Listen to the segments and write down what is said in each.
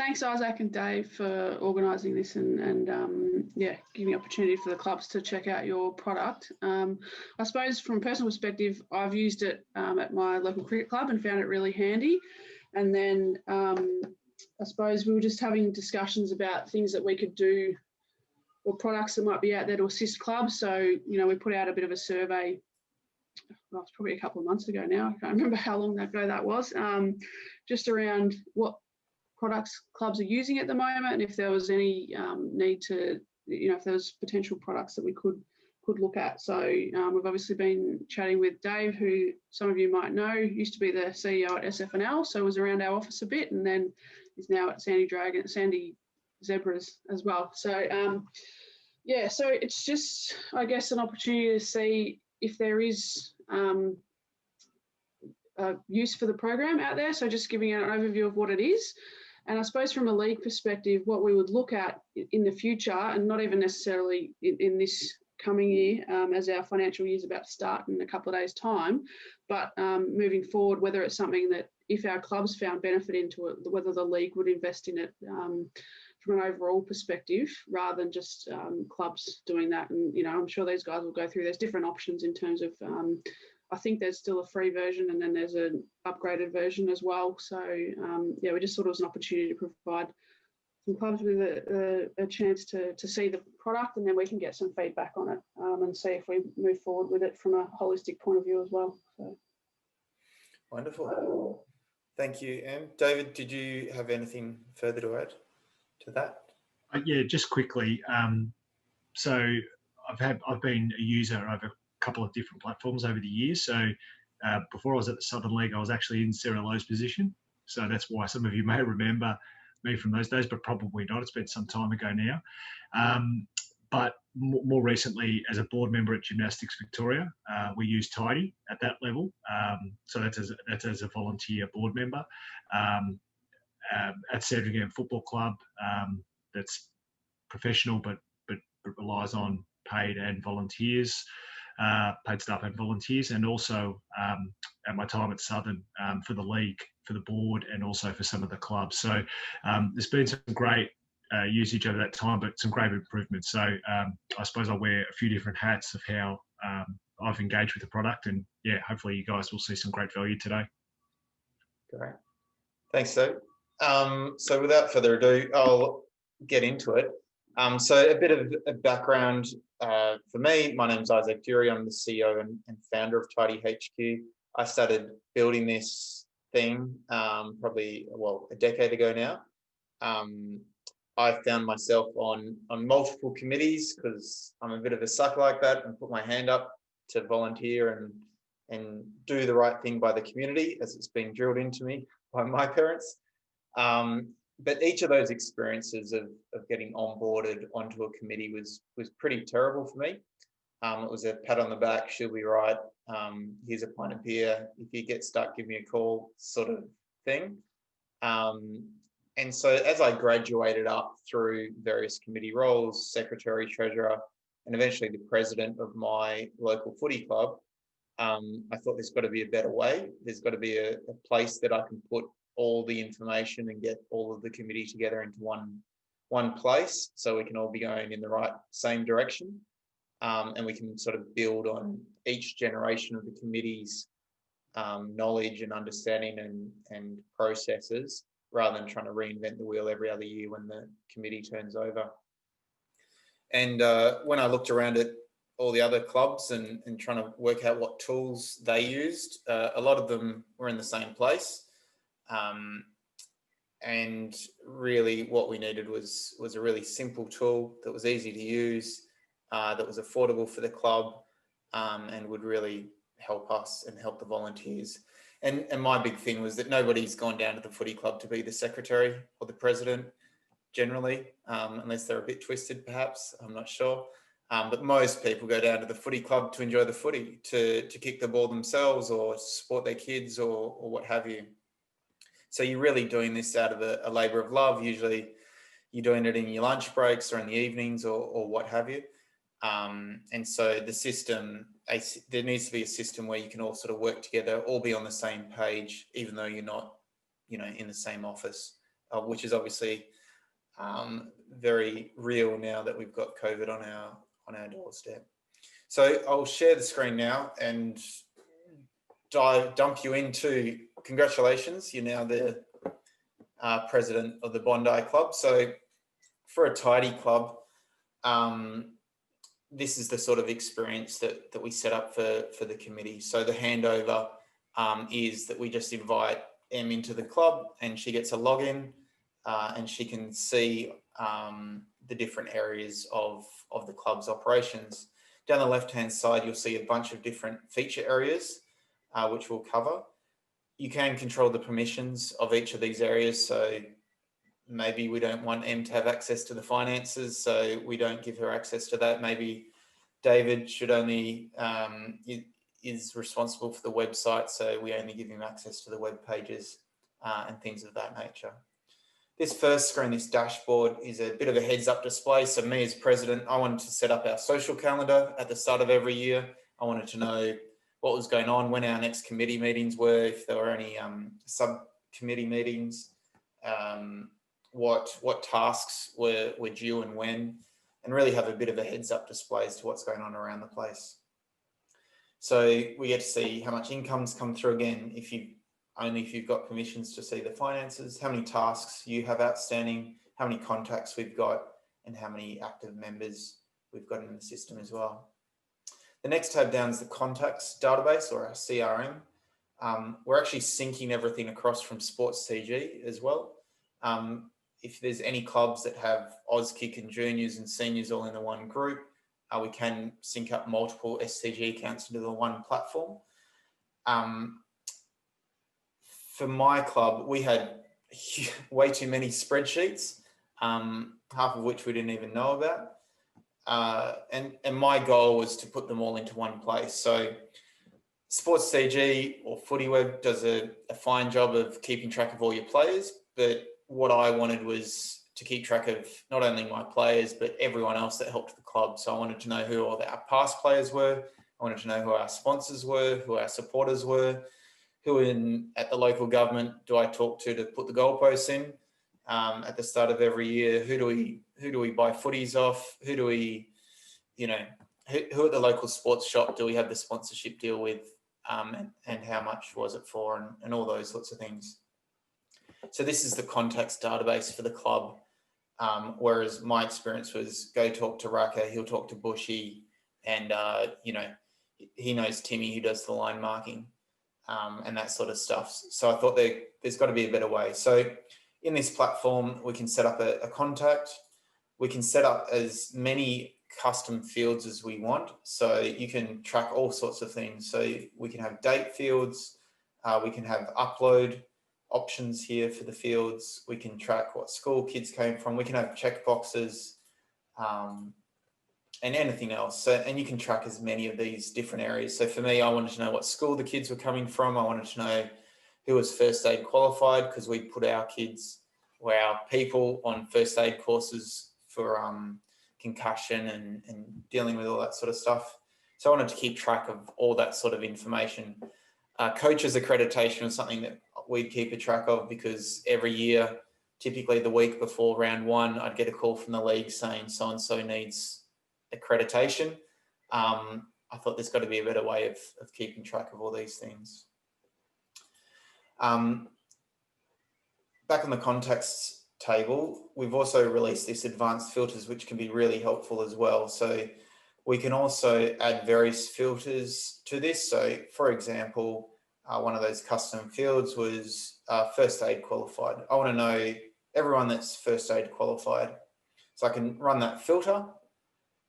thanks Isaac and Dave for organising this and giving the opportunity for the clubs to check out your product. I suppose from a personal perspective, I've used it at my local cricket club and found it really handy. And then I suppose we were just having discussions about things that we could do or products that might be out there to assist clubs. So, we put out a bit of a survey, well, it's probably a couple of months ago now. I can't remember how long ago that was, just around what products clubs are using at the moment and if there was any need to, if there was potential products that we could look at. So we've obviously been chatting with Dave, who some of you might know, used to be the CEO at SFNL, so was around our office a bit, and then is now at Sandy Zebras as well. So so it's just, I guess, an opportunity to see if there is use for the program out there. So just giving an overview of what it is. And I suppose from a league perspective, what we would look at in the future, and not even necessarily in this coming year, as our financial year is about to start in a couple of days' time, but moving forward, whether it's something that if our clubs found benefit into it, whether the league would invest in it from an overall perspective, rather than just clubs doing that. And, I'm sure these guys will go through, there's different options in terms of, I think there's still a free version and then there's an upgraded version as well. So, we just thought it was an opportunity to provide some clubs with a chance to see the product, and then we can get some feedback on it and see if we move forward with it from a holistic point of view as well. So. Wonderful. Thank you, Em. David, did you have anything further to add to that? Yeah, just quickly. So I've been a user over a couple of different platforms over the years. So before I was at the Southern League, I was actually in Sarah Lowe's position. So that's why some of you may remember me from those days, but probably not. It's been some time ago now. But more recently, as a board member at Gymnastics Victoria, we use Tidy at that level. So that's as a volunteer board member. At Sandringham Football Club, that's professional, but relies on paid and volunteers, paid staff and volunteers, and also at my time at Southern for the league, for the board, and also for some of the clubs. So there's been some great usage over that time, but some great improvements. So I suppose I wear a few different hats of how I've engaged with the product, and hopefully you guys will see some great value today. Great. Thanks, Dave. So without further ado, I'll get into it. So a bit of a background for me. My name's Isaac Dury. I'm the CEO and founder of TidyHQ. I started building this thing probably, a decade ago now. I found myself on multiple committees because I'm a bit of a sucker like that, and put my hand up to volunteer and do the right thing by the community, as it's been drilled into me by my parents. But each of those experiences of getting onboarded onto a committee was pretty terrible for me. It was a pat on the back, she'll be right, here's a pint of beer, if you get stuck, give me a call, sort of thing. And so as I graduated up through various committee roles, secretary, treasurer, and eventually the president of my local footy club, I thought there's got to be a better way. There's got to be a place that I can put all the information and get all of the committee together into one place, so we can all be going in the same direction, and we can sort of build on each generation of the committee's knowledge and understanding and processes, rather than trying to reinvent the wheel every other year when the committee turns over. And when I looked around at all the other clubs and trying to work out what tools they used, a lot of them were in the same place. And really what we needed was a really simple tool that was easy to use, that was affordable for the club, and would really help us and help the volunteers. And my big thing was that nobody's gone down to the footy club to be the secretary or the president generally, unless they're a bit twisted perhaps, I'm not sure. But most people go down to the footy club to enjoy the footy, to kick the ball themselves or support their kids or what have you. So you're really doing this out of a labour of love. Usually you're doing it in your lunch breaks or in the evenings or what have you. And so the system, there needs to be a system where you can all sort of work together, all be on the same page, even though you're not, in the same office which is obviously very real now that we've got COVID on our doorstep. So I'll share the screen now and dump you into congratulations. You're now the president of the Bondi Club. So for a tidy club, this is the sort of experience that we set up for the committee. So the handover is that we just invite Em into the club and she gets a login and she can see the different areas of the club's operations. Down the left-hand side, you'll see a bunch of different feature areas, which we'll cover. You can control the permissions of each of these areas. So maybe we don't want Em to have access to the finances, so we don't give her access to that. Maybe David should only, is responsible for the website, so we only give him access to the web pages and things of that nature. This first screen, this dashboard, is a bit of a heads up display. So me as president, I wanted to set up our social calendar at the start of every year. I wanted to know what was going on, when our next committee meetings were, if there were any subcommittee meetings, what tasks were due and when, and really have a bit of a heads up display as to what's going on around the place. So we get to see how much income's come through again, if you've got permissions to see the finances, how many tasks you have outstanding, how many contacts we've got, and how many active members we've got in the system as well. The next tab down is the contacts database, or our CRM. We're actually syncing everything across from Sports TG as well. If there's any clubs that have Auskick and juniors and seniors all in the one group, we can sync up multiple STG accounts into the one platform. For my club, we had way too many spreadsheets, half of which we didn't even know about. And my goal was to put them all into one place. So Sports CG or FootyWeb does a fine job of keeping track of all your players, but what I wanted was to keep track of not only my players, but everyone else that helped the club. So I wanted to know who all our past players were. I wanted to know who our sponsors were, who our supporters were, who at the local government do I talk to put the goalposts in at the start of every year? Who do we buy footies off? Who do we, who at the local sports shop do we have the sponsorship deal with? And how much was it for, and all those sorts of things. So this is the contacts database for the club. Whereas my experience was go talk to Raka, he'll talk to Bushy, and he knows Timmy who does the line marking. And that sort of stuff. So I thought there's got to be a better way. So in this platform, we can set up a contact. We can set up as many custom fields as we want. So you can track all sorts of things. So we can have date fields. We can have upload options here for the fields. We can track what school kids came from. We can have check boxes and anything else. So, and you can track as many of these different areas. So for me, I wanted to know what school the kids were coming from. I wanted to know who was first aid qualified, because we put our kids or our people on first aid courses for concussion and dealing with all that sort of stuff. So I wanted to keep track of all that sort of information. Coaches accreditation was something that we'd keep a track of, because every year, typically the week before round one, I'd get a call from the league saying so-and-so needs accreditation. I thought there's got to be a better way of keeping track of all these things. Back on the contacts table, we've also released this advanced filters, which can be really helpful as well. So we can also add various filters to this. So for example, one of those custom fields was first aid qualified. I want to know everyone that's first aid qualified. So I can run that filter.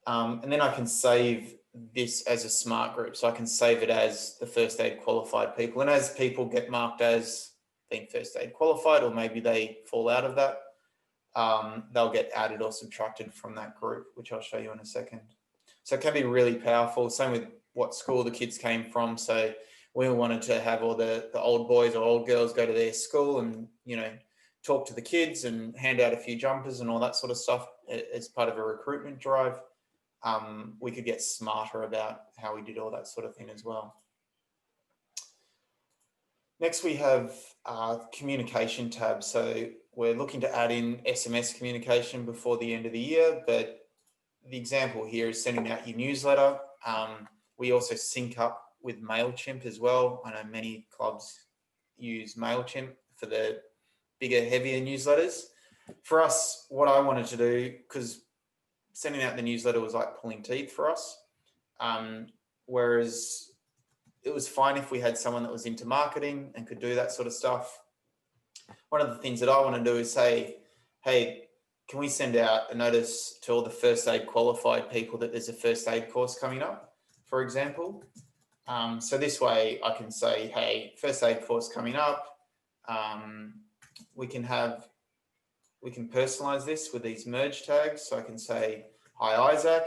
And then I can save this as a smart group. So I can save it as the first aid qualified people. And as people get marked as being first aid qualified, or maybe they fall out of that, they'll get added or subtracted from that group, which I'll show you in a second. So it can be really powerful. Same with what school the kids came from. So we wanted to have all the old boys or old girls go to their school and, talk to the kids and hand out a few jumpers and all that sort of stuff as part of a recruitment drive. We could get smarter about how we did all that sort of thing as well. Next, we have communication tab. So we're looking to add in SMS communication before the end of the year, but the example here is sending out your newsletter. We also sync up with MailChimp as well. I know many clubs use MailChimp for the bigger, heavier newsletters. For us, what I wanted to do, because sending out the newsletter was like pulling teeth for us, whereas it was fine if we had someone that was into marketing and could do that sort of stuff. One of the things that I want to do is say, hey, can we send out a notice to all the first aid qualified people that there's a first aid course coming up, for example? So this way I can say, hey, first aid course coming up. We can personalize this with these merge tags. So I can say, hi, Isaac,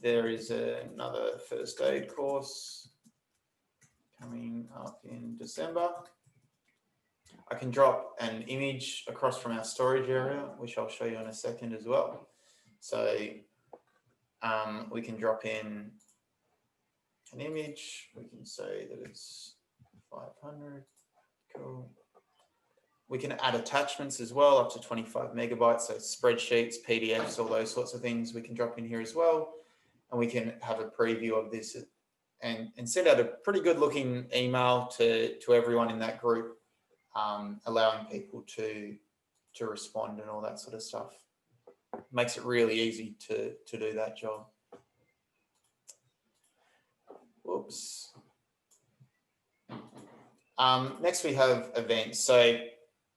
there is another first aid course coming up in December. I can drop an image across from our storage area, which I'll show you in a second as well. So we can drop in an image. We can say that it's 500. Cool. We can add attachments as well, up to 25 megabytes. So spreadsheets, PDFs, all those sorts of things we can drop in here as well. And we can have a preview of this and send out a pretty good looking email to everyone in that group, allowing people to respond and all that sort of stuff. Makes it really easy to do that job. Whoops. Next we have events. So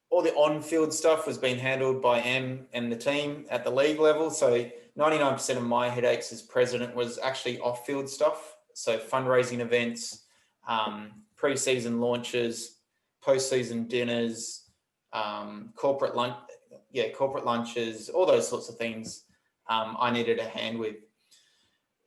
all the on-field stuff was being handled by Em and the team at the league level. So 99% of my headaches as president was actually off-field stuff. So fundraising events, pre-season launches, post-season dinners, corporate lunches, all those sorts of things I needed a hand with.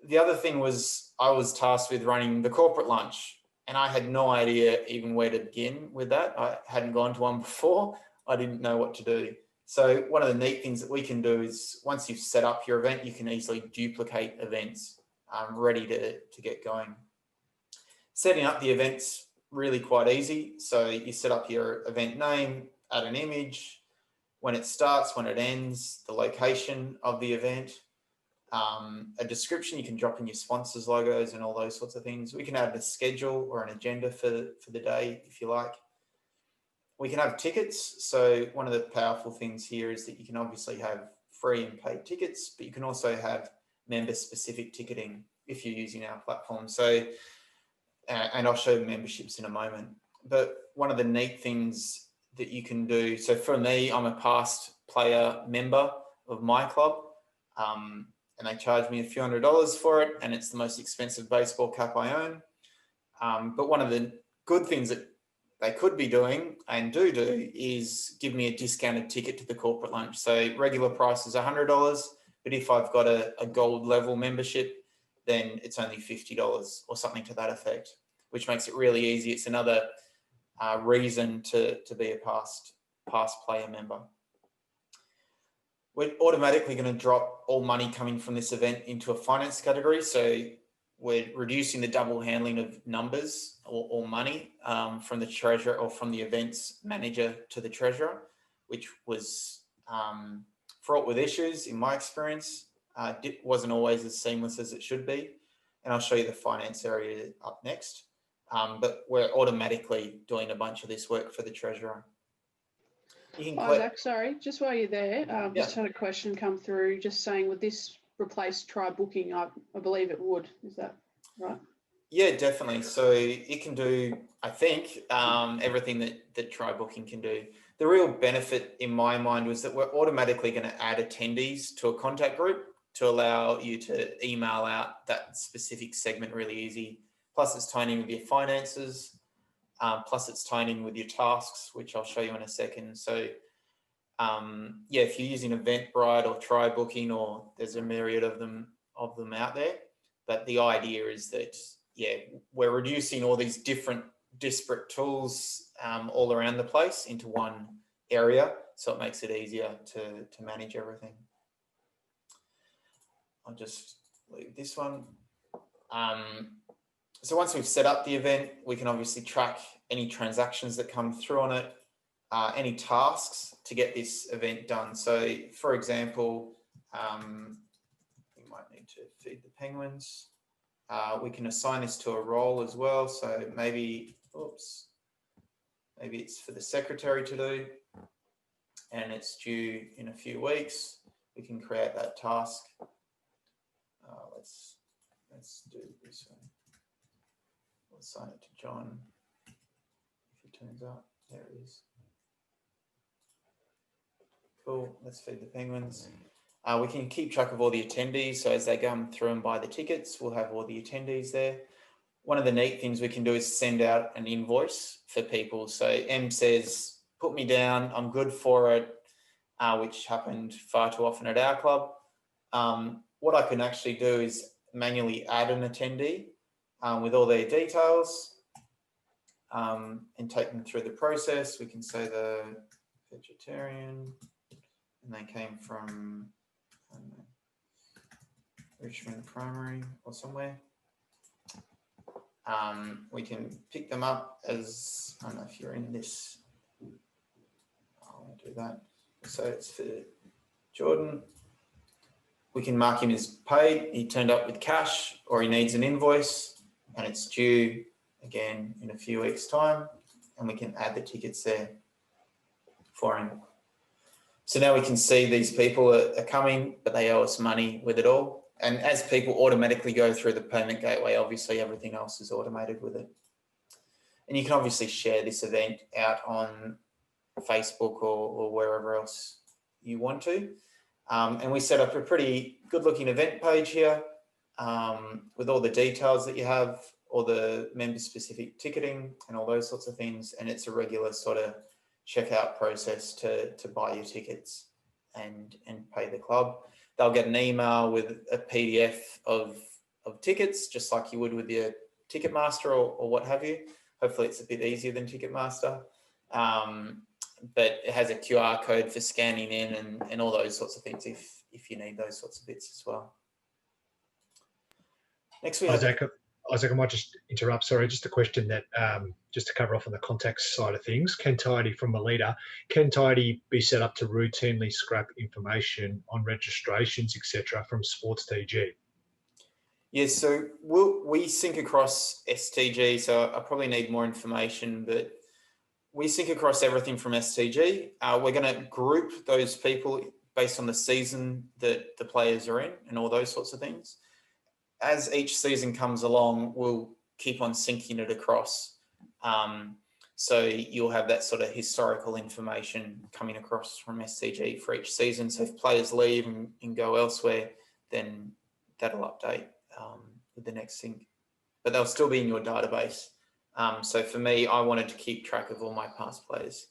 The other thing was I was tasked with running the corporate lunch, and I had no idea even where to begin with that. I hadn't gone to one before. I didn't know what to do. So one of the neat things that we can do is once you've set up your event, you can easily duplicate events ready to get going. Setting up the events really quite easy. So you set up your event name, add an image, when it starts, when it ends, the location of the event, a description. You can drop in your sponsors' logos and all those sorts of things. We can add a schedule or an agenda for the day if you like. We can have tickets. So one of the powerful things here is that you can obviously have free and paid tickets, but you can also have member-specific ticketing if you're using our platform. So, and I'll show memberships in a moment. But one of the neat things that you can do, so for me, I'm a past player member of my club, and they charge me a few $100s for it, and it's the most expensive baseball cap I own. But one of the good things that they could be doing and do is give me a discounted ticket to the corporate lunch. So regular price is $100, but if I've got a gold level membership, then it's only $50 or something to that effect, which makes it really easy. It's another reason to be a past player member. We're automatically going to drop all money coming from this event into a finance category. So we're reducing the double handling of numbers or money from the treasurer or from the events manager to the treasurer, which was fraught with issues in my experience. It wasn't always as seamless as it should be. And I'll show you the finance area up next. But we're automatically doing a bunch of this work for the treasurer. Isaac, sorry, just while you're there, just had a question come through just saying, would this replace try booking? I believe it would. Is that right? Yeah, definitely. So it can do, I think, everything that try booking can do. The real benefit in my mind was that we're automatically going to add attendees to a contact group to allow you to email out that specific segment really easy. Plus it's tying in with your finances. Plus it's tying in with your tasks, which I'll show you in a second. So if you're using Eventbrite or Try Booking, or there's a myriad of them out there, but the idea is that, we're reducing all these different disparate tools all around the place into one area. So it makes it easier to manage everything. I'll just leave this one. So once we've set up the event, we can obviously track any transactions that come through on it. any tasks to get this event done. So for example, we might need to feed the penguins. We can assign this to a role as well. So maybe, maybe it's for the secretary to do, and it's due in a few weeks. We can create that task. Let's do it this way. We'll assign it to John. If he turns up, there he is. Cool, let's feed the penguins. We can keep track of all the attendees. So as they come through and buy the tickets, we'll have all the attendees there. One of the neat things we can do is send out an invoice for people. So M says, put me down, I'm good for it, which happened far too often at our club. What I can actually do is manually add an attendee with all their details and take them through the process. We can say the vegetarian, and they came from, I don't know, Richmond Primary or somewhere. We can pick them up as, I don't know if you're in this, I'll do that. So it's for Jordan. We can mark him as paid. He turned up with cash, or he needs an invoice and it's due again in a few weeks' time, and we can add the tickets there for him. So now we can see these people are coming, but they owe us money with it all. And as people automatically go through the payment gateway, obviously everything else is automated with it. And you can obviously share this event out on Facebook or wherever else you want to. And we set up a pretty good looking event page here with all the details that you have, all the member specific ticketing and all those sorts of things. And it's a regular sort of checkout process to buy your tickets and pay the club. They'll get an email with a PDF of tickets, just like you would with your Ticketmaster or what have you. Hopefully it's a bit easier than Ticketmaster. But it has a QR code for scanning in and all those sorts of things if you need those sorts of bits as well. Next we have... Isaac, I might just interrupt. Sorry, just a question that just to cover off on the context side of things. Can Tidy from Melita, can Tidy be set up to routinely scrap information on registrations, etc., from Sports TG? Yes, so we sync across STG, so I probably need more information, but we sync across everything from STG. We're going to group those people based on the season that the players are in and all those sorts of things. As each season comes along, we'll keep on syncing it across. So you'll have that sort of historical information coming across from STG for each season. So if players leave and go elsewhere, then that'll update with the next sync. But they'll still be in your database. So for me, I wanted to keep track of all my past players.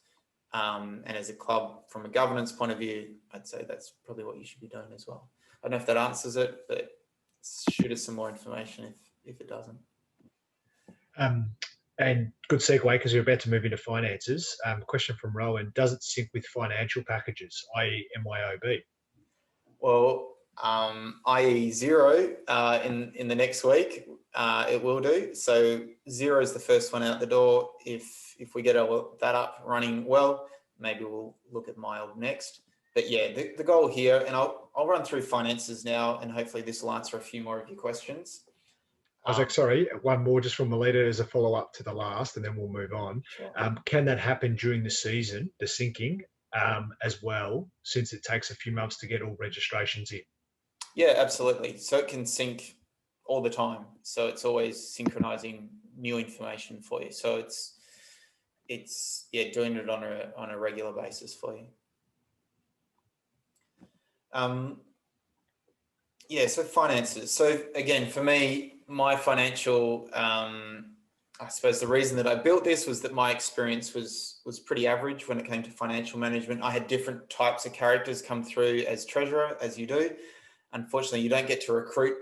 And as a club, from a governance point of view, I'd say that's probably what you should be doing as well. I don't know if that answers it, but shoot us some more information if it doesn't. And good segue, because you're about to move into finances. Question from Rowan: does it sync with financial packages, i.e. MYOB? Well, i.e. Xero in the next week, it will do. So Xero is the first one out the door. If we get that up running well, maybe we'll look at MyOB next. But yeah, the goal here, and I'll run through finances now, and hopefully this will answer a few more of your questions. Isaac, sorry, one more just from Melita as a follow-up to the last, and then we'll move on. Sure. Can that happen during the season, the syncing, as well, since it takes a few months to get all registrations in? Yeah, absolutely. So it can sync all the time. So it's always synchronizing new information for you. So it's doing it on a regular basis for you. So finances. So again, for me, my financial, I suppose the reason that I built this was that my experience was pretty average when it came to financial management. I had different types of characters come through as treasurer, as you do. Unfortunately, you don't get to recruit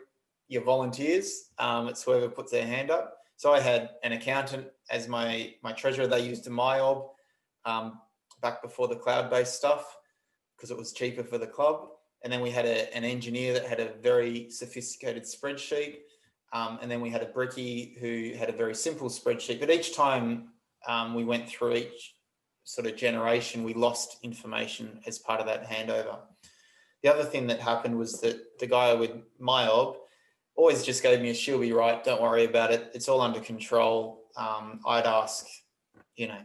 your volunteers. It's whoever puts their hand up. So I had an accountant as my treasurer. They used a MyOB back before the cloud-based stuff because it was cheaper for the club. And then we had an engineer that had a very sophisticated spreadsheet. And then we had a brickie who had a very simple spreadsheet. But each time we went through sort of generation, we lost information as part of that handover. The other thing that happened was that the guy with my org always just gave me a "she'll be right, don't worry about it, it's all under control." I'd ask, you know,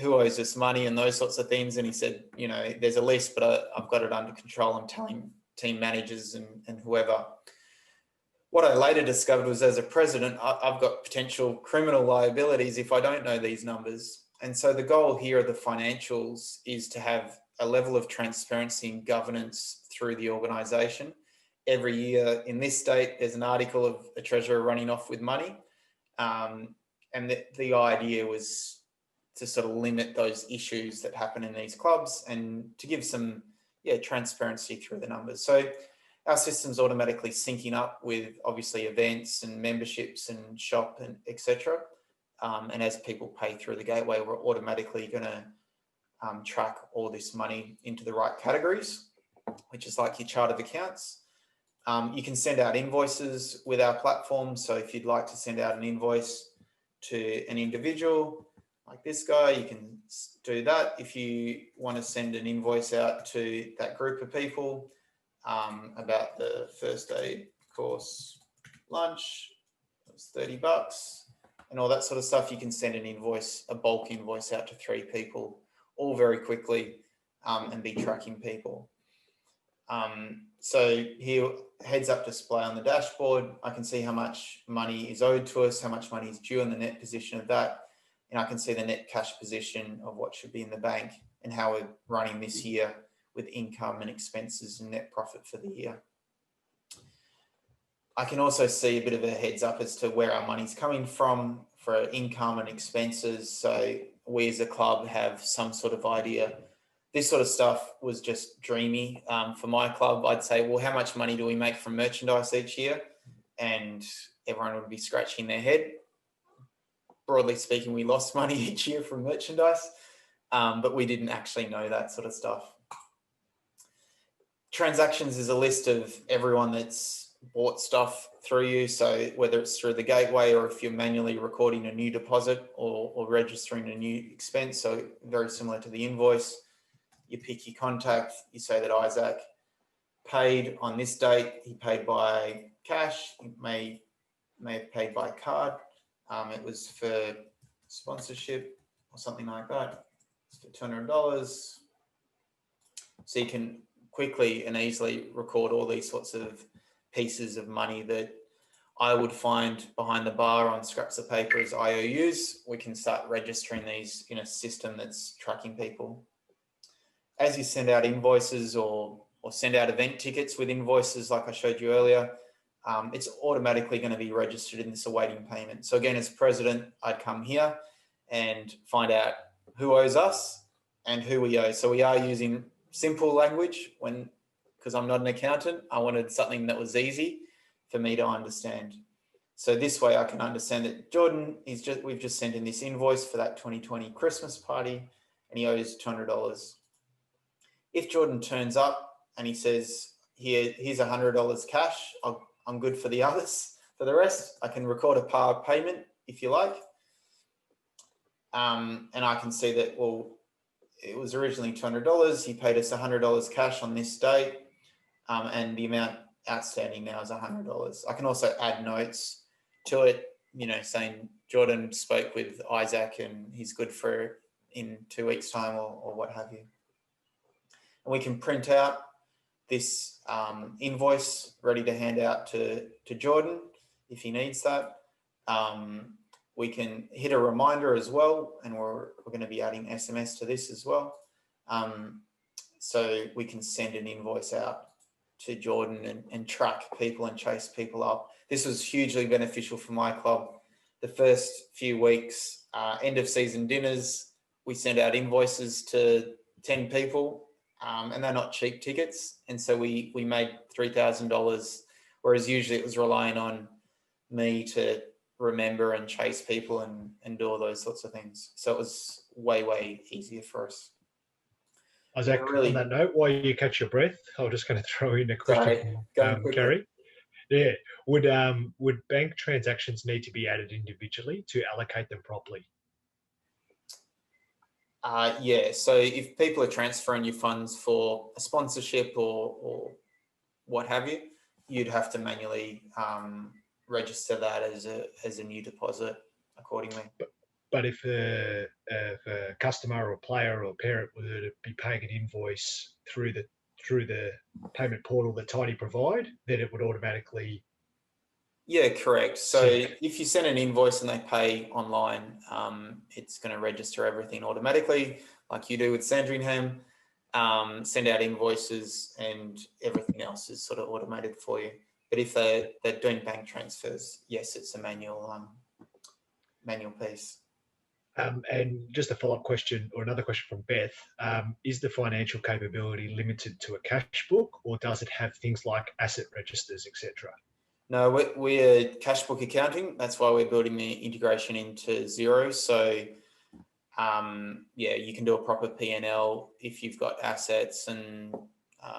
who owes us money and those sorts of things, and he said, you know, there's a list, but I've got it under control. I'm telling team managers and whoever. What I later discovered was, as a president, I've got potential criminal liabilities if I don't know these numbers. And so the goal here of the financials is to have a level of transparency and governance through the organisation. Every year in this state, there's an article of a treasurer running off with money. And the idea was to sort of limit those issues that happen in these clubs and to give some transparency through the numbers. So our system's automatically syncing up with obviously events and memberships and shop and etc. And as people pay through the gateway, we're automatically going to track all this money into the right categories, which is like your chart of accounts. You can send out invoices with our platform. So if you'd like to send out an invoice to an individual like this guy, you can do that. If you want to send an invoice out to that group of people about the first aid course lunch, it was $30 and all that sort of stuff, you can send an invoice, a bulk invoice out to 3 people, all very quickly, and be tracking people. So here, heads up display on the dashboard, I can see how much money is owed to us, how much money is due, and the net position of that. And I can see the net cash position of what should be in the bank and how we're running this year with income and expenses and net profit for the year. I can also see a bit of a heads up as to where our money's coming from for income and expenses. So we as a club have some sort of idea. This sort of stuff was just dreamy for my club. I'd say, well, how much money do we make from merchandise each year? And everyone would be scratching their head. Broadly speaking, we lost money each year from merchandise, but we didn't actually know that sort of stuff. Transactions is a list of everyone that's bought stuff through you. So whether it's through the gateway or if you're manually recording a new deposit or registering a new expense. So very similar to the invoice. You pick your contact, you say that Isaac paid on this date, he paid by cash, he may have paid by card. It was for sponsorship or something like that. It's for $200. So you can quickly and easily record all these sorts of pieces of money that I would find behind the bar on scraps of paper as IOUs. We can start registering these in a system that's tracking people. As you send out invoices or send out event tickets with invoices, like I showed you earlier, it's automatically going to be registered in this awaiting payment. So again, as president, I'd come here and find out who owes us and who we owe. So we are using simple language because I'm not an accountant. I wanted something that was easy for me to understand. So this way I can understand that Jordan we've just sent in this invoice for that 2020 Christmas party and he owes $200. If Jordan turns up and he says, here's $100 cash, I'm good for the others. For the rest, I can record a par payment if you like. And I can see that, well, it was originally $200. He paid us $100 cash on this date. And the amount outstanding now is $100. I can also add notes to it, you know, saying Jordan spoke with Isaac and he's good for in 2 weeks' time or what have you. And we can print out this invoice ready to hand out to Jordan if he needs that. We can hit a reminder as well, and we're going to be adding SMS to this as well. So we can send an invoice out to Jordan and track people and chase people up. This was hugely beneficial for my club. The first few weeks, end of season dinners, we sent out invoices to 10 people. And they're not cheap tickets. And so we made $3,000, whereas usually it was relying on me to remember and chase people and do all those sorts of things. So it was way, way easier for us. Isaac, on that note, while you catch your breath, I'm just going to throw in a question from Gary. Yeah, would bank transactions need to be added individually to allocate them properly? Yeah, so if people are transferring your funds for a sponsorship or what have you, you'd have to manually register that as a new deposit accordingly. But if a customer or player or parent were to be paying an invoice through the payment portal that Tidy provide, then it would automatically. Yeah, correct. So sync. if you send an invoice and they pay online, it's going to register everything automatically, like you do with Sandringham. Send out invoices and everything else is sort of automated for you. But if they're doing bank transfers, yes, it's a manual piece. And just a follow-up question or another question from Beth, is the financial capability limited to a cash book, or does it have things like asset registers, etc.? No, we're cash book accounting. That's why we're building the integration into Xero. So yeah, you can do a proper P&L if you've got assets and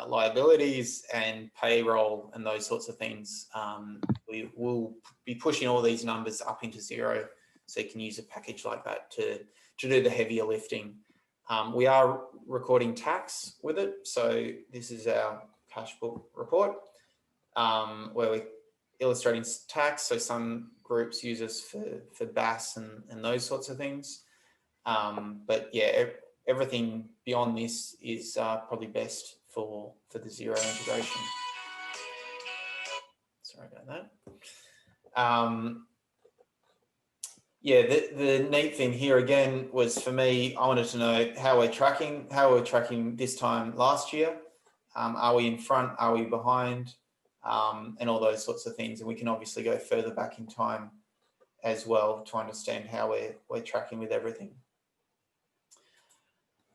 liabilities and payroll and those sorts of things. We will be pushing all these numbers up into Xero, so you can use a package like that to do the heavier lifting. We are recording tax with it. So this is our cash book report where we're illustrating tax. So some groups use us for BAS and those sorts of things. But yeah, everything beyond this is probably best for the Xero integration. Sorry about that. Yeah, the neat thing here again was, for me, I wanted to know how we're tracking this time last year. Are we in front? Are we behind? And all those sorts of things. And we can obviously go further back in time as well to understand how we're tracking with everything.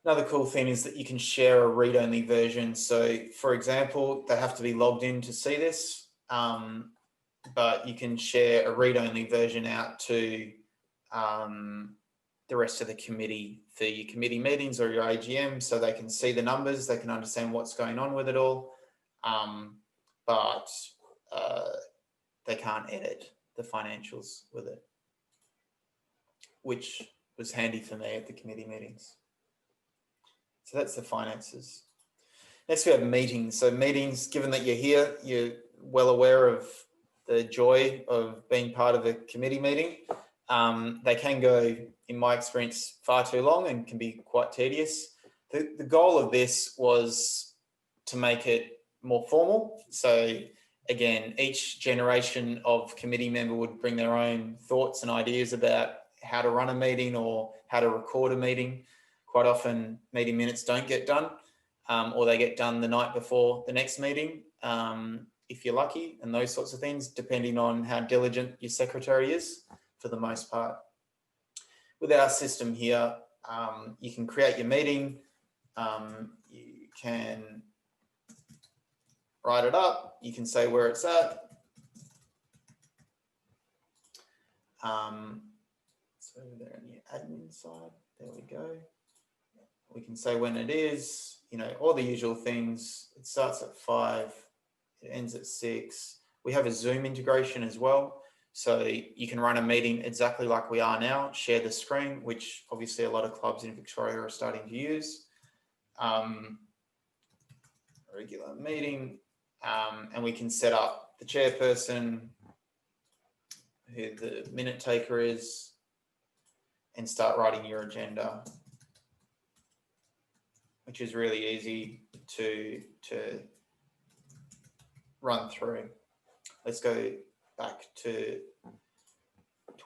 Another cool thing is that you can share a read-only version. So, for example, they have to be logged in to see this, but you can share a read-only version out to the rest of the committee for your committee meetings or your AGM, so they can see the numbers, they can understand what's going on with it all, but they can't edit the financials with it, which was handy for me at the committee meetings. So that's the finances. Next we have meetings. So meetings, given that you're here, you're well aware of the joy of being part of a committee meeting. They can go, in my experience, far too long and can be quite tedious. The goal of this was to make it more formal. So again, each generation of committee member would bring their own thoughts and ideas about how to run a meeting or how to record a meeting. Quite often meeting minutes don't get done, or they get done the night before the next meeting, if you're lucky, and those sorts of things, depending on how diligent your secretary is for the most part. With our system here, you can create your meeting, you can write it up, you can say where it's at. So there on the admin side, there we go. We can say when it is, you know, all the usual things. It starts at 5, it ends at 6. We have a Zoom integration as well. So you can run a meeting exactly like we are now, share the screen, which obviously a lot of clubs in Victoria are starting to use. Regular meeting, and we can set up the chairperson, who the minute taker is, and start writing your agenda, which is really easy to run through. Let's go back to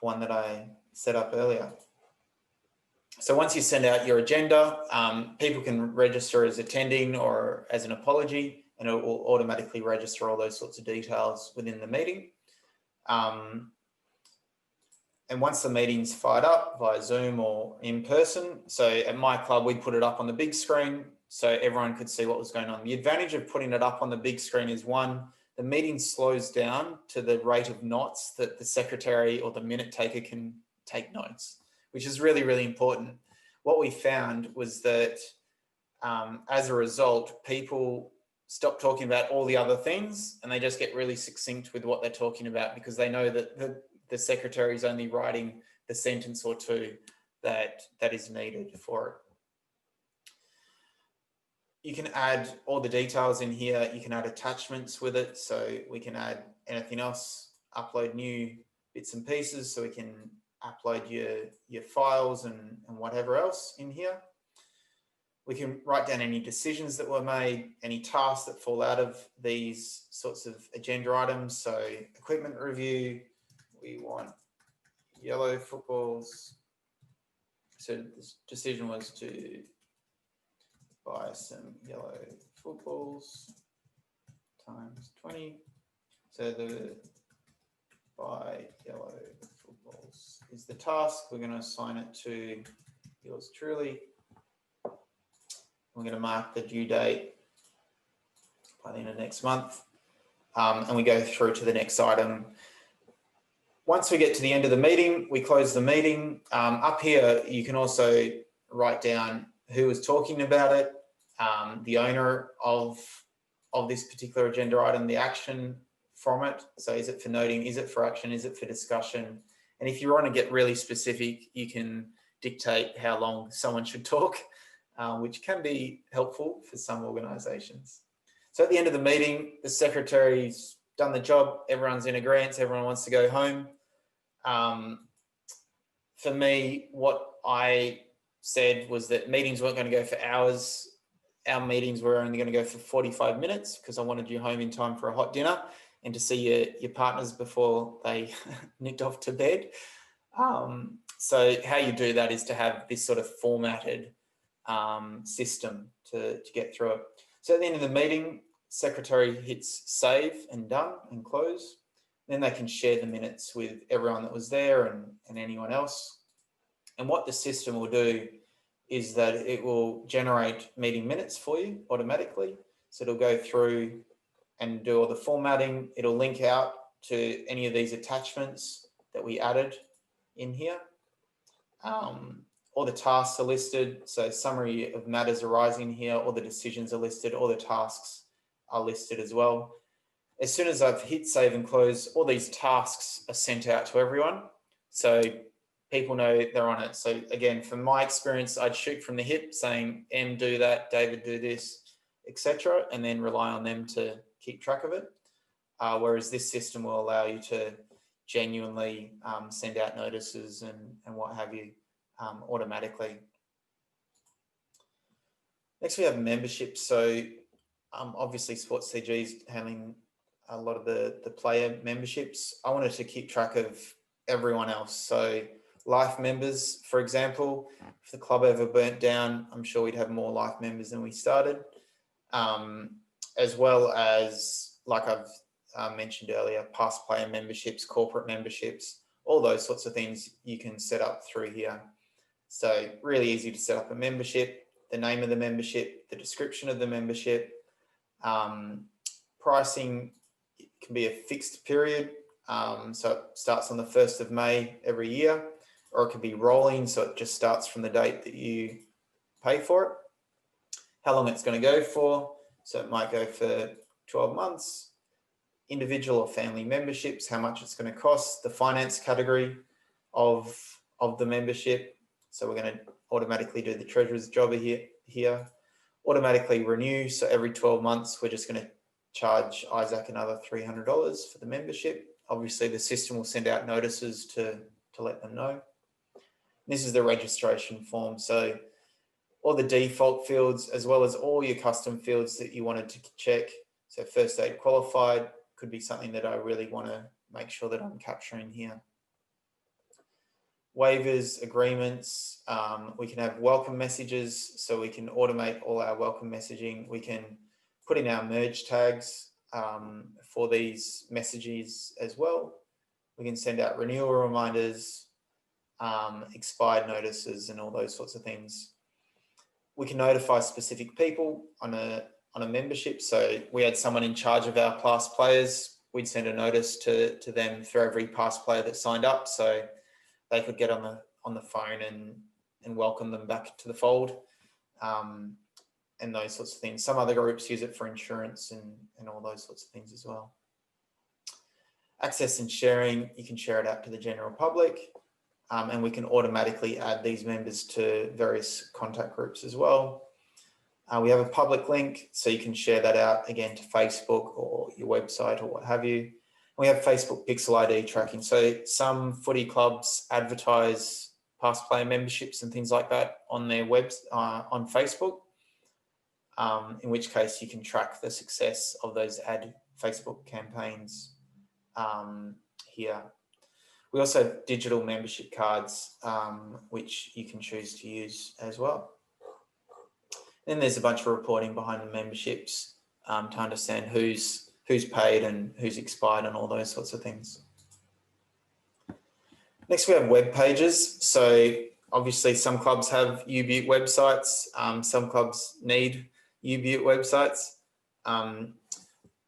one that I set up earlier. So once you send out your agenda, people can register as attending or as an apology, and it will automatically register all those sorts of details within the meeting. And once the meeting's fired up via Zoom or in person, so at my club, we put it up on the big screen so everyone could see what was going on. The advantage of putting it up on the big screen is, one, the meeting slows down to the rate of knots that the secretary or the minute taker can take notes, which is really, really important. What we found was that as a result, people stop talking about all the other things and they just get really succinct with what they're talking about, because they know that the secretary is only writing the sentence or two that is needed for it. you can add all the details in here. You can add attachments with it. So we can add anything else, upload new bits and pieces. So we can upload your files and whatever else in here. We can write down any decisions that were made, any tasks that fall out of these sorts of agenda items. So equipment review, we want yellow footballs. So this decision was to buy some yellow footballs times 20. So the buy yellow footballs is the task. We're going to assign it to yours truly. We're going to mark the due date by the end of next month. And we go through to the next item. Once we get to the end of the meeting, we close the meeting. Up here, you can also write down who was talking about it, the owner of this particular agenda item, the action from it. So is it for noting, is it for action, is it for discussion? And if you want to get really specific, you can dictate how long someone should talk, which can be helpful for some organisations. So at the end of the meeting, the secretary's done the job, everyone's in agreement, everyone wants to go home. For me, what I said was that meetings weren't going to go for hours. Our meetings were only going to go for 45 minutes because I wanted you home in time for a hot dinner and to see your partners before they nicked off to bed. So how you do that is to have this sort of formatted system to get through it. So at the end of the meeting, secretary hits save and done and close. Then they can share the minutes with everyone that was there and anyone else. And what the system will do is that it will generate meeting minutes for you automatically. So it'll go through and do all the formatting. It'll link out to any of these attachments that we added in here. All the tasks are listed. So summary of matters arising here, all the decisions are listed, all the tasks are listed as well. As soon as I've hit save and close, all these tasks are sent out to everyone. So people know they're on it. So again, from my experience, I'd shoot from the hip saying, M, do that, David, do this, etc., and then rely on them to keep track of it. Whereas this system will allow you to genuinely send out notices and what have you automatically. Next, we have memberships. So obviously Sports CG is handling a lot of the player memberships. I wanted to keep track of everyone else. So life members, for example, if the club ever burnt down, I'm sure we'd have more life members than we started. As well as, like I've mentioned earlier, past player memberships, corporate memberships, all those sorts of things you can set up through here. So really easy to set up a membership, the name of the membership, the description of the membership, pricing can be a fixed period. So it starts on the 1st of May every year, or it can be rolling. So it just starts from the date that you pay for it. How long it's going to go for. So it might go for 12 months. Individual or family memberships, how much it's going to cost. The finance category of the membership. So we're going to automatically do the treasurer's job here. Automatically renew. So every 12 months, we're just going to charge Isaac another $300 for the membership. Obviously, the system will send out notices to let them know. This is the registration form. So all the default fields, as well as all your custom fields that you wanted to check. So first aid qualified could be something that I really want to make sure that I'm capturing here. Waivers, agreements, we can have welcome messages, so we can automate all our welcome messaging. We can put in our merge tags for these messages as well. We can send out renewal reminders, expired notices, and all those sorts of things. We can notify specific people on a membership. So we had someone in charge of our past players. We'd send a notice to them for every past player that signed up, so they could get on the phone and welcome them back to the fold, and those sorts of things. Some other groups use it for insurance and all those sorts of things as well. Access and sharing, you can share it out to the general public, and we can automatically add these members to various contact groups as well. We have a public link, so you can share that out again to Facebook or your website or what have you. We have Facebook Pixel ID tracking. So some footy clubs advertise past player memberships and things like that on their webs on Facebook, in which case you can track the success of those ad Facebook campaigns here. We also have digital membership cards, which you can choose to use as well. Then there's a bunch of reporting behind the memberships to understand who's paid and who's expired and all those sorts of things. Next, we have web pages. So obviously some clubs have U-Butte websites. Some clubs need U-Butte websites.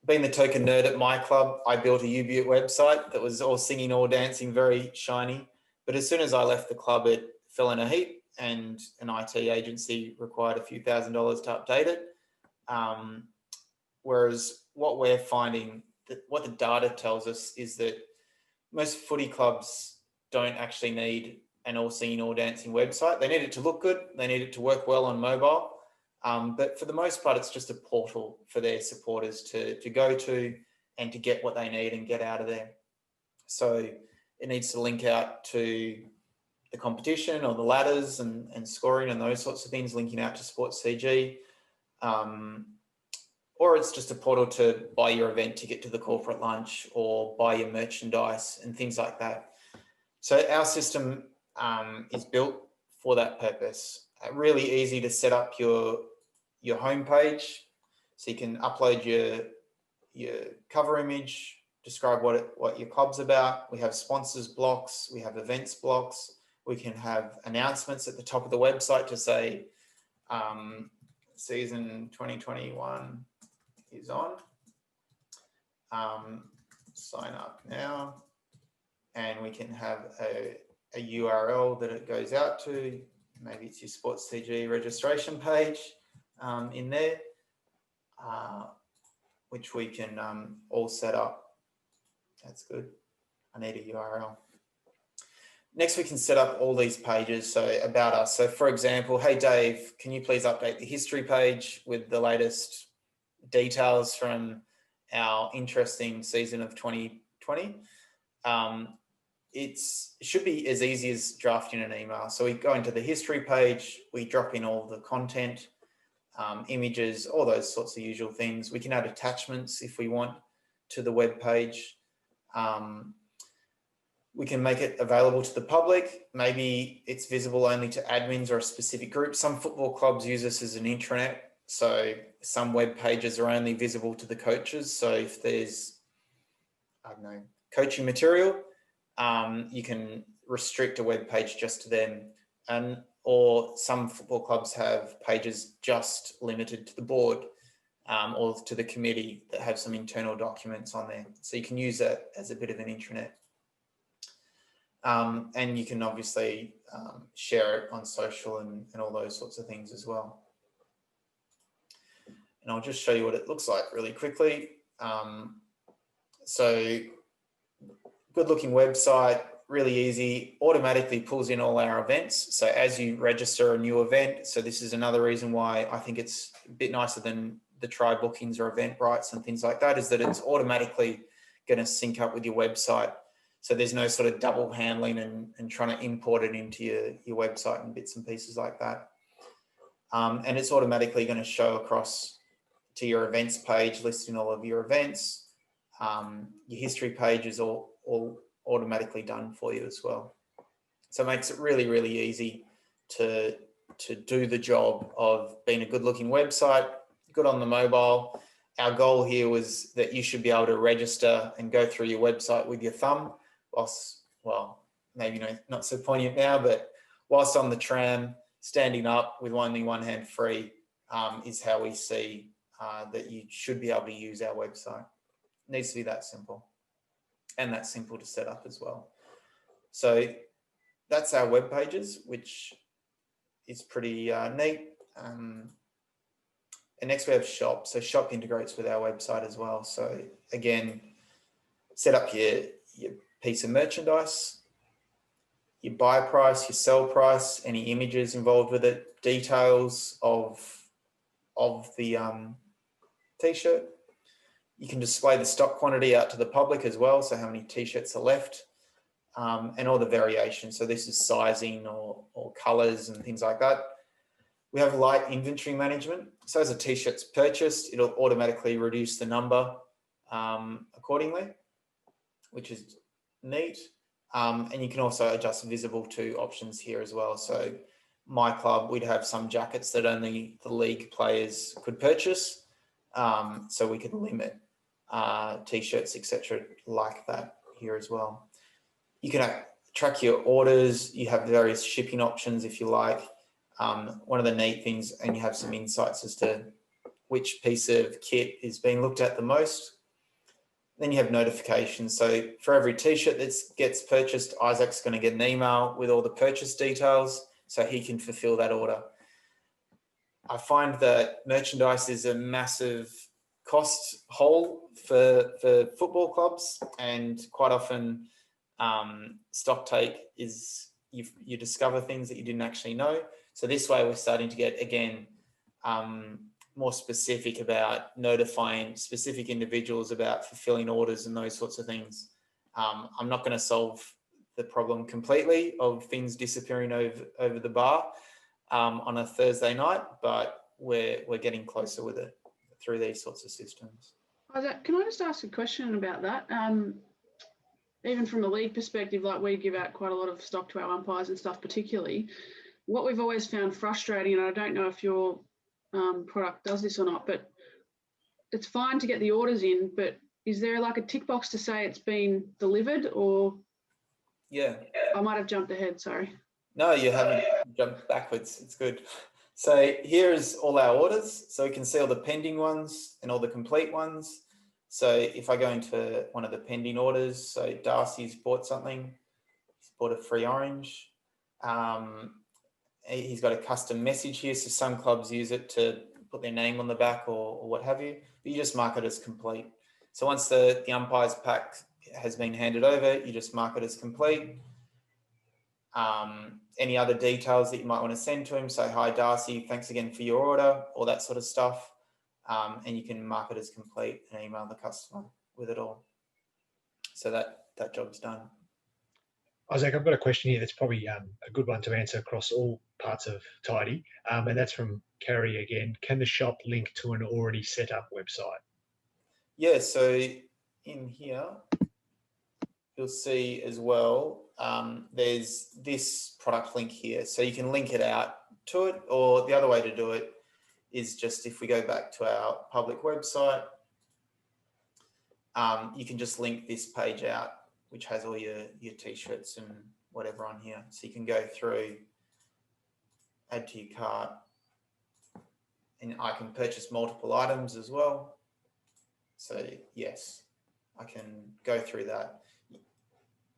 Being the token nerd at my club, I built a U-Butte website that was all singing, all dancing, very shiny. But as soon as I left the club, it fell in a heap and an IT agency required a few $1,000s to update it. Whereas what we're finding, what the data tells us is that most footy clubs don't actually need an all singing, all dancing website. They need it to look good. They need it to work well on mobile. But for the most part, it's just a portal for their supporters to go to and to get what they need and get out of there. So it needs to link out to the competition or the ladders and scoring and those sorts of things, linking out to Sports CG. Or it's just a portal to buy your event ticket to the corporate lunch or buy your merchandise and things like that. So our system is built for that purpose. Really easy to set up your homepage. So you can upload your cover image, describe what your club's about. We have sponsors blocks, we have events blocks. We can have announcements at the top of the website to say season 2021 is on. Sign up now. And we can have a URL that it goes out to. Maybe it's your Sports CG registration page in there, which we can all set up. That's good. I need a URL. Next, we can set up all these pages, so about us. So for example, hey Dave, can you please update the history page with the latest details from our interesting season of 2020? It should be as easy as drafting an email. So we go into the history page, we drop in all the content, images, all those sorts of usual things. We can add attachments if we want to the web page. We can make it available to the public. Maybe it's visible only to admins or a specific group. Some football clubs use this as an intranet. So some web pages are only visible to the coaches. So if there's, I don't know, coaching material, you can restrict a web page just to them. Or some football clubs have pages just limited to the board or to the committee that have some internal documents on there. So you can use that as a bit of an intranet. And you can obviously share it on social and all those sorts of things as well. And I'll just show you what it looks like really quickly. So good looking website, really easy, automatically pulls in all our events. So as you register a new event, so this is another reason why I think it's a bit nicer than the try bookings or Eventbrite and things like that, is that it's automatically going to sync up with your website. So there's no sort of double handling and trying to import it into your website and bits and pieces like that. And it's automatically going to show across to your events page, listing all of your events. Your history page is all automatically done for you as well. So it makes it really, really easy to do the job of being a good looking website, good on the mobile. Our goal here was that you should be able to register and go through your website with your thumb. Whilst, well, maybe not so poignant now, but whilst on the tram, standing up with only one hand free is how we see that you should be able to use our website. It needs to be that simple, and that's simple to set up as well. So that's our web pages, which is pretty neat. And next we have Shop. So Shop integrates with our website as well. So again, set up your piece of merchandise, your buy price, your sell price, any images involved with it, details of of the t-shirt. You can display the stock quantity out to the public as well, so how many t-shirts are left, and all the variations. So this is sizing or colors and things like that. We have light inventory management. So as a t-shirt's purchased, it'll automatically reduce the number accordingly, which is neat. And you can also adjust visible to options here as well. So my club, we'd have some jackets that only the league players could purchase. So we could limit t-shirts, etc., like that here as well. You can track your orders. You have various shipping options if you like. One of the neat things, and you have some insights as to which piece of kit is being looked at the most. Then you have notifications. So for every t-shirt that gets purchased, Isaac's going to get an email with all the purchase details so he can fulfill that order. I find that merchandise is a massive cost hole for football clubs, and quite often stock take is you discover things that you didn't actually know. So this way we're starting to get, again, more specific about notifying specific individuals about fulfilling orders and those sorts of things. I'm not going to solve the problem completely of things disappearing over the bar on a Thursday night, but we're getting closer with it through these sorts of systems. Isaac, can I just ask a question about that? Even from a league perspective, like we give out quite a lot of stock to our umpires and stuff particularly. What we've always found frustrating, and I don't know if your product does this or not, but it's fine to get the orders in, but is there like a tick box to say it's been delivered, or? Yeah. I might have jumped ahead, sorry. No, you haven't jumped backwards. It's good. So here's all our orders. So we can see all the pending ones and all the complete ones. So if I go into one of the pending orders, so Darcy's bought something, he's bought a free orange. He's got a custom message here. So some clubs use it to put their name on the back or what have you, but you just mark it as complete. So once the umpire's pack has been handed over, you just mark it as complete. Any other details that you might want to send to him, say, hi Darcy, thanks again for your order, all that sort of stuff. And you can mark it as complete and email the customer with it all. So that job's done. Isaac, I've got a question here that's probably a good one to answer across all parts of Tidy, and that's from Carrie again. Can the shop link to an already set up website? Yeah, so in here, you'll see as well, there's this product link here. So you can link it out to it, or the other way to do it is just if we go back to our public website, you can just link this page out, which has all your t-shirts and whatever on here. So you can go through, add to your cart, and I can purchase multiple items as well. So yes, I can go through that.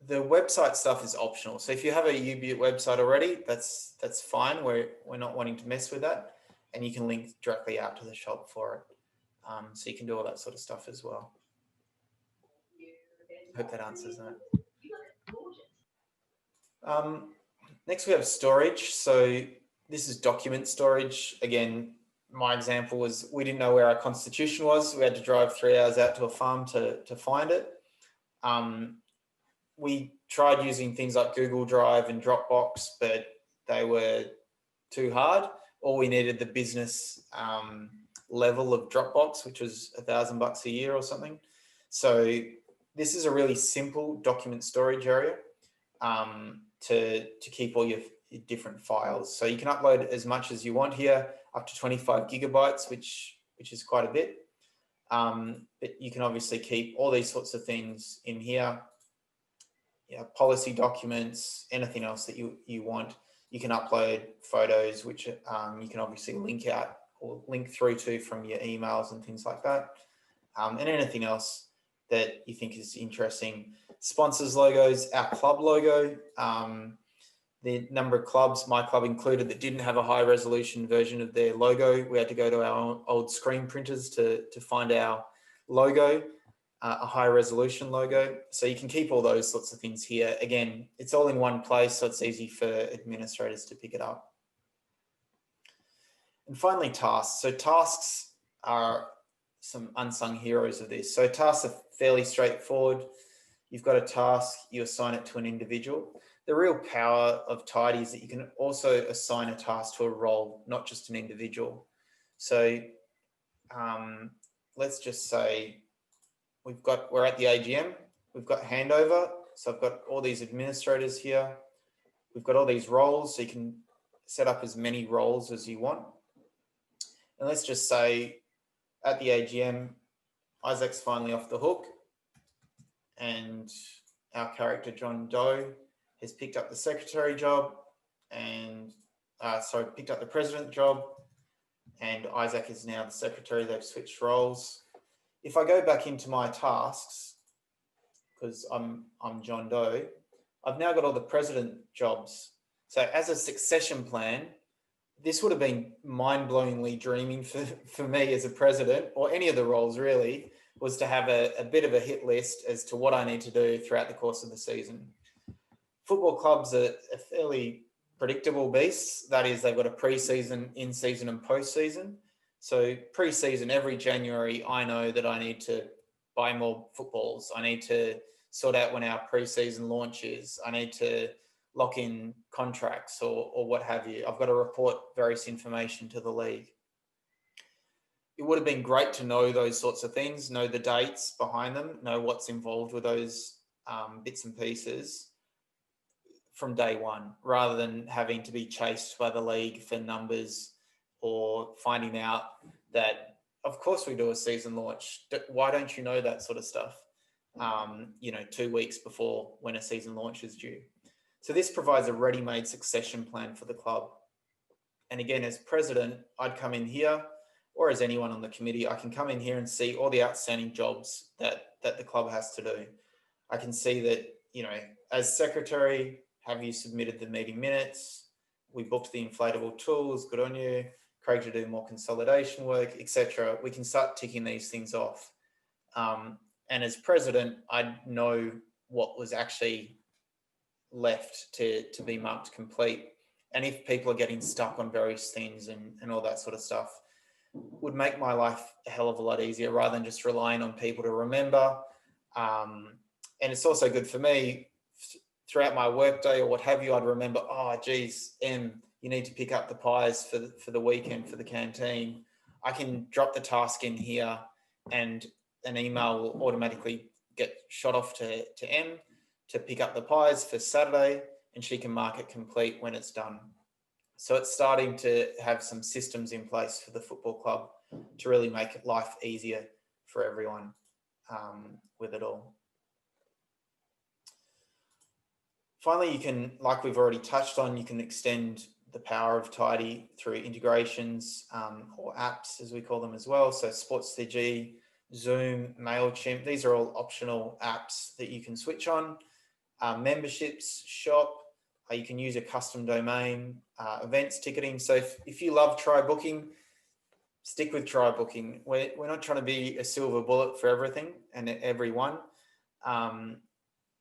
The website stuff is optional. So if you have a UBUT website already, that's fine. We're not wanting to mess with that. And you can link directly out to the shop for it. So you can do all that sort of stuff as well. Hope that answers that. Next we have storage. So this is document storage. Again, my example was we didn't know where our constitution was. We had to drive 3 hours out to a farm to find it. We tried using things like Google Drive and Dropbox, but they were too hard. All we needed the business level of Dropbox, which was $1,000 a year or something. So this is a really simple document storage area to keep all your different files. So you can upload as much as you want here, up to 25 gigabytes, which is quite a bit. But you can obviously keep all these sorts of things in here. Yeah, policy documents, anything else that you want. You can upload photos, which you can obviously link out or link through to from your emails and things like that. And anything else that you think is interesting. Sponsors logos, our club logo, the number of clubs, my club included, that didn't have a high resolution version of their logo. We had to go to our old screen printers to find our logo, a high resolution logo. So you can keep all those sorts of things here. Again, it's all in one place, so it's easy for administrators to pick it up. And finally, tasks. So tasks are some unsung heroes of this. So tasks are fairly straightforward. You've got a task, you assign it to an individual. The real power of Tidy is that you can also assign a task to a role, not just an individual. So let's just say we're at the AGM, we've got handover. So I've got all these administrators here. We've got all these roles, so you can set up as many roles as you want. And let's just say at the AGM, Isaac's finally off the hook and our character John Doe has picked up the secretary job and picked up the president job, and Isaac is now the secretary. They've switched roles. If I go back into my tasks, because I'm John Doe, I've now got all the president jobs. So as a succession plan, this would have been mind-blowingly dreaming for me as a president, or any of the roles really, was to have a bit of a hit list as to what I need to do throughout the course of the season. Football clubs are fairly predictable beasts. That is, they've got a pre-season, in-season and post-season. So pre-season, every January, I know that I need to buy more footballs. I need to sort out when our pre-season launch is. I need to lock in contracts or what have you. I've got to report various information to the league. It would have been great to know those sorts of things, know the dates behind them, know what's involved with those bits and pieces from day one, rather than having to be chased by the league for numbers or finding out that, of course we do a season launch. Why don't you know that sort of stuff, 2 weeks before when a season launch is due? So this provides a ready-made succession plan for the club. And again, as president, I'd come in here, or as anyone on the committee, I can come in here and see all the outstanding jobs that the club has to do. I can see that, as secretary, have you submitted the meeting minutes? We booked the inflatable tools, good on you. Craig to do more consolidation work, etc. We can start ticking these things off. And as president, I'd know what was actually left to be marked complete. And if people are getting stuck on various things and all that sort of stuff, would make my life a hell of a lot easier rather than just relying on people to remember. And it's also good for me throughout my workday or what have you. I'd remember, oh, geez, Em, you need to pick up the pies for the weekend for the canteen. I can drop the task in here and an email will automatically get shot off to Em to pick up the pies for Saturday, and she can mark it complete when it's done. So it's starting to have some systems in place for the football club to really make life easier for everyone with it all. Finally, you can, like we've already touched on, you can extend the power of Tidy through integrations or apps, as we call them as well. So Sports2G, Zoom, MailChimp, these are all optional apps that you can switch on. Memberships, shop, you can use a custom domain, events ticketing. So if you love try booking, stick with try booking. We're not trying to be a silver bullet for everything and everyone.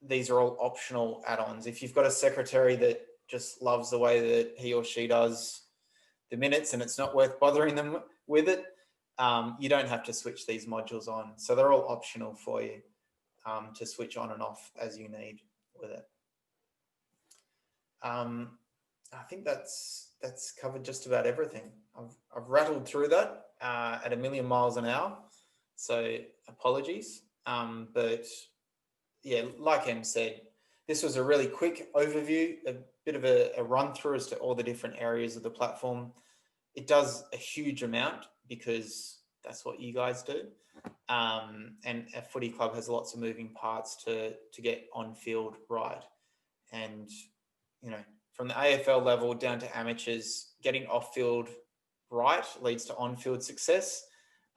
These are all optional add-ons. If you've got a secretary that just loves the way that he or she does the minutes and it's not worth bothering them with it, you don't have to switch these modules on. So they're all optional for you to switch on and off as you need with it. I think that's covered just about everything. I've rattled through that at a million miles an hour, so apologies. But yeah, like Em said, this was a really quick overview, a bit of a run through as to all the different areas of the platform. It does a huge amount because that's what you guys do. And a footy club has lots of moving parts to get on field right. And, from the AFL level down to amateurs, getting off field right leads to on field success,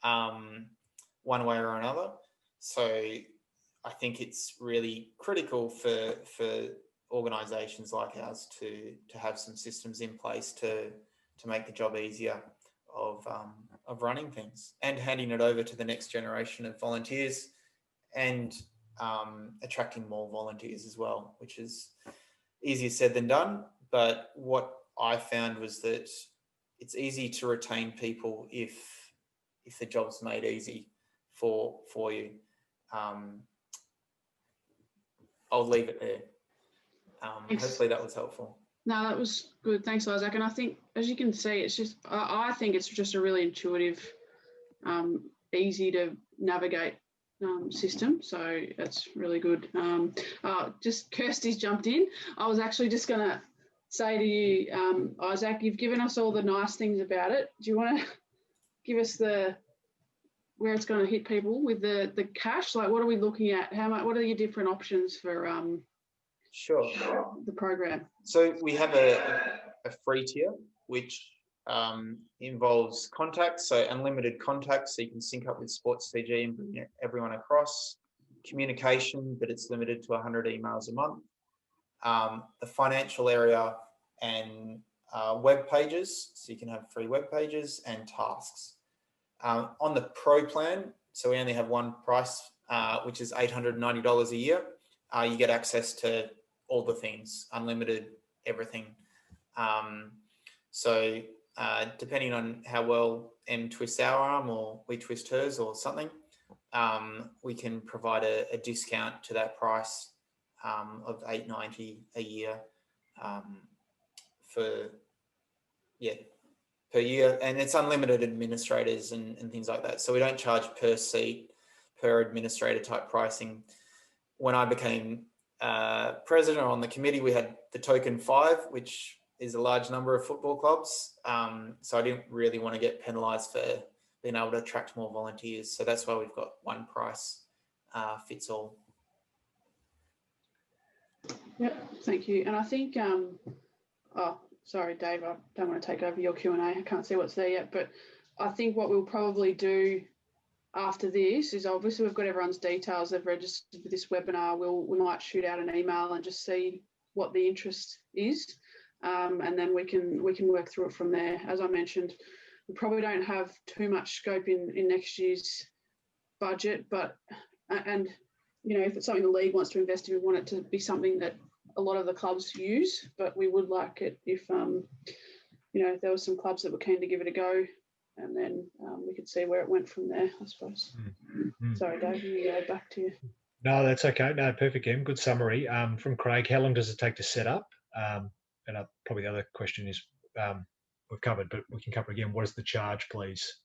one way or another. So I think it's really critical for organisations like ours to have some systems in place to make the job easier of running things and handing it over to the next generation of volunteers and attracting more volunteers as well, which is easier said than done. But what I found was that it's easy to retain people if the job's made easy for you. I'll leave it there. Hopefully that was helpful. No, that was good. Thanks, Isaac. And I think, as you can see, it's just, I think it's just a really intuitive, easy to navigate system. So that's really good. Just Kirsty's jumped in. I was actually just going to say to you, Isaac, you've given us all the nice things about it. Do you want to give us where it's going to hit people with the cash? Like, what are we looking at? How much? What are your different options for Sure. the program? So we have a free tier, which involves contacts, so unlimited contacts, so you can sync up with Sports TG and bring everyone across. Communication, but it's limited to 100 emails a month. The financial area and web pages, so you can have free web pages and tasks. On the Pro plan, so we only have one price, which is $890 a year. You get access to all the things, unlimited, everything. So depending on how well M twists our arm or we twist hers or something, we can provide a discount to that price of $890 a year per year, and it's unlimited administrators and things like that. So we don't charge per seat, per administrator type pricing. When I became president or on the committee, we had the token 5, which is a large number of football clubs. So I didn't really want to get penalised for being able to attract more volunteers. So that's why we've got one price fits all. Yep, thank you. And I think, oh, sorry, Dave, I don't want to take over your Q&A. I can't see what's there yet, but I think what we'll probably do after this is, obviously we've got everyone's details. They've registered for this webinar. We might shoot out an email and just see what the interest is, and then we can work through it from there. As I mentioned, we probably don't have too much scope in next year's budget, and you know, if it's something the league wants to invest in, we want it to be something that a lot of the clubs use, but we would like it if you know, if there were some clubs that were keen to give it a go, and then we could see where it went from there, I suppose. Sorry, Dave, you go back to you. No, that's okay. No, perfect, Em. Good summary. From Craig, how long does it take to set up? And probably the other question is, we've covered, but we can cover again. What is the charge, please?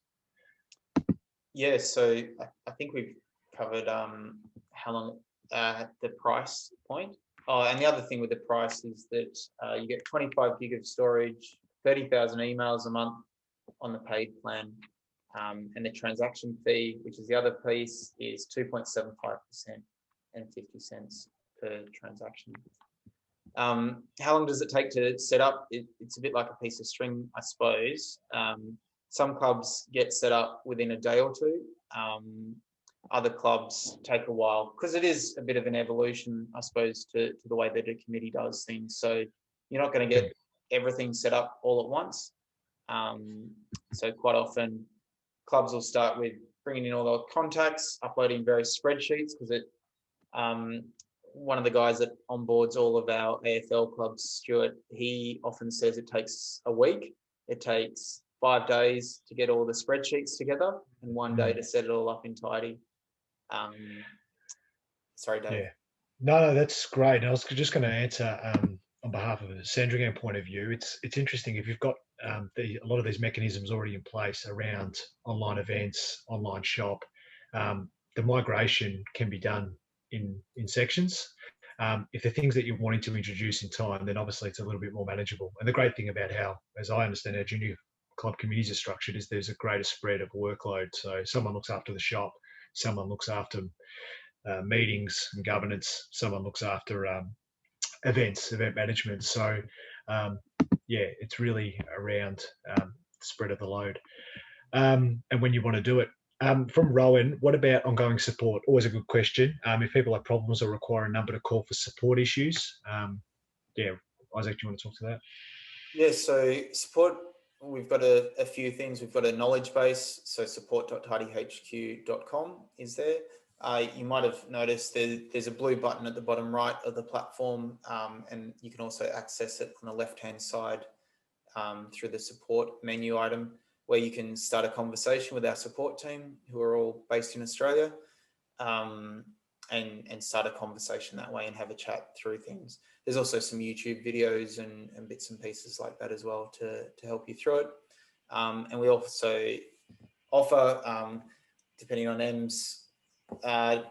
Yeah, so I think we've covered how long, the price point. Oh, and the other thing with the price is that you get 25 gig of storage, 30,000 emails a month on the paid plan, and the transaction fee, which is the other piece, is 2.75% and 50 cents per transaction. How long does it take to set up? It's a bit like a piece of string, I suppose. Some clubs get set up within a day or two. Other clubs take a while, because it is a bit of an evolution, I suppose, to the way that a committee does things. So you're not going to get everything set up all at once. So quite often clubs will start with bringing in all their contacts, uploading various spreadsheets, because one of the guys that onboards all of our AFL clubs, Stuart, he often says it takes a week. It takes 5 days to get all the spreadsheets together and 1 day to set it all up in Tidy. Sorry, Dave. Yeah. No, that's great. I was just going to answer on behalf of a Sandringham point of view. It's interesting if you've got a lot of these mechanisms already in place around online events, online shop. The migration can be done in sections. If the things that you're wanting to introduce in time, then obviously it's a little bit more manageable. And the great thing about how, as I understand, our junior club committees are structured is there's a greater spread of workload. So someone looks after the shop, someone looks after meetings and governance, someone looks after events, event management. So yeah, it's really around the spread of the load. And when you want to do it. From Rowan, what about ongoing support? Always a good question. If people have problems or require a number to call for support issues. Yeah, Isaac, do you want to talk to that? Yeah, so support, we've got a few things. We've got a knowledge base, so support.tidyhq.com is there. You might have noticed there's a blue button at the bottom right of the platform, and you can also access it on the left-hand side through the support menu item, where you can start a conversation with our support team, who are all based in Australia, and start a conversation that way and have a chat through things. There's also some YouTube videos and bits and pieces like that as well to help you through it. And we also offer, depending on Em's